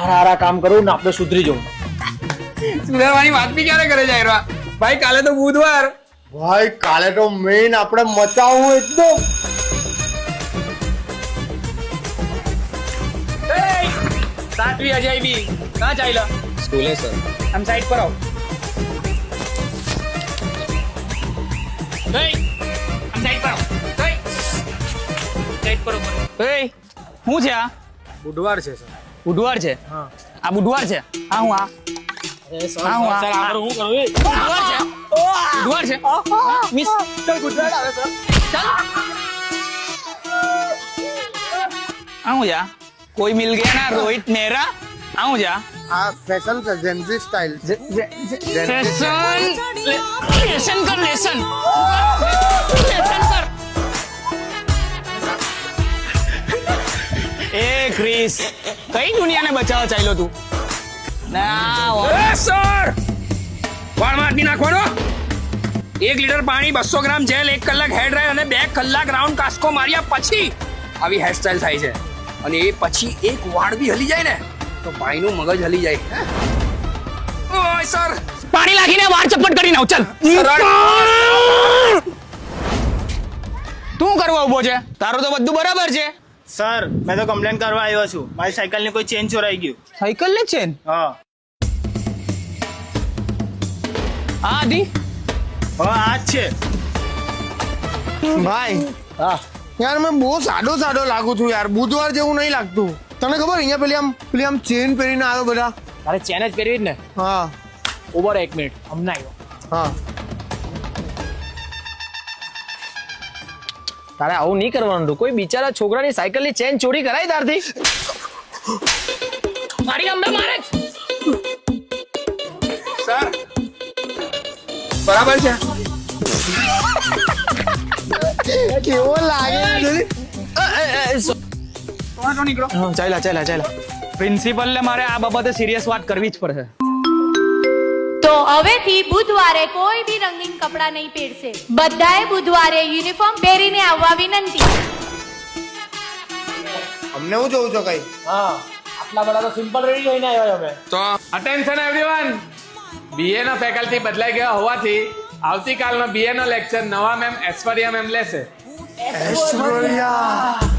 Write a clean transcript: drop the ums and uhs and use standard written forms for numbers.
હારા કામ કરું ને આપણે સુધરી જવું. સુધારવાની વાત બી ક્યારે કરે જાય ભાઈ? કાલે તો બુધવાર. ભાઈ કાલે તો મેઇન આપણે મચાવવું એકદમ. સાતવી અજાયબી ક્યાં ચાલ્યા? સ્કૂલે સર. આમ સાઈડ પર આવો. આમ સાઈડ પર આવો. સાઈડ પર આવો. શું છે આ? બુધવાર છે સર. બુધવાર છે? હા. આ બુધવાર છે? હા હું આ સર હા, હું આ- સર આગળ હું કરું? બુધવાર છે? બુધવાર છે? મિસ સર ગુજરાત આવે સર. આવું જા કોઈ મિલ ગયા ના રોહિત નેહરા આવું જા આ ફેશન છે જેન્ઝી સ્ટાઇલ. લેસન કર લેસન કર એ ક્રિસ કઈ દુનિયાને બચાવવા ચાલ્યો તું ના સર વાળ મારી નાખવાનો 1 લીટર પાણી 200 ગ્રામ જેલ 1 કલાક હેડ ડ્રાય અને 2 કલાક રાઉન્ડ કાસ્કો માર્યા પછી આવી હેરસ્ટાઈલ થાય છે અને એ પછી એક વાળ બી હલી જાય ને તો ભાઈનું મગજ હલી જાય. ઓય સર પાણી લાગીને વાળ ચપટ કરી નાવ ચાલ. તું કરવા ઉભો છે? તારું તો બધું બરાબર છે. સર મેં તો કમ્પ્લેન કરવા આવ્યો છું. મારી સાયકલની કોઈ ચેન ચોરાઈ ગયું. સાયકલ ને છે હા. હા દી હવે આ જ છે. ભાઈ હા. યાર મેં બહુ સાદો લાગુ છું યાર. બુધવાર જેવું નહીં લાગતું. તને ખબર અહીંયા પેલી આમ ચેન પહેરીને આવ્યો બધા. તારે ચેન જ પહેરવી જ ને. હા ઉભો રહે 1 મિનિટ. હમણાં આવ્યો. હા. તારે આવું નહીં કરવાનું હતું. કોઈ બિચારા છોકરાની સાયકલની ચેન ચોરી કરાય તારથી. મારી અંબે મારે સર બરાબર છે. કેવો લાગે નીકળો. ચાલ્યા પ્રિન્સિપલ ને મારે આ બાબતે સિરિયસ વાત કરવી જ પડશે. તો હવેથી બુધવારે કોઈ બી રંગીન કપડાં નહીં પહેરશે. બધાએ બુધવારે યુનિફોર્મ પહેરીને આવવા વિનંતી. અમને હું જોઉં છો કઈ? હા. આટલા બધા તો સિમ્પલ રેડી થઈને આવ્યા અમે. તો અટેન્શન એવરીવન બીએ નો ફેકલ્ટી બદલાઈ ગયો હોવાથી આવતીકાલનો બીએ નો લેક્ચર નવા મેમ ઐશ્વર્યા મેમ લેશે. ઐશ્વર્યા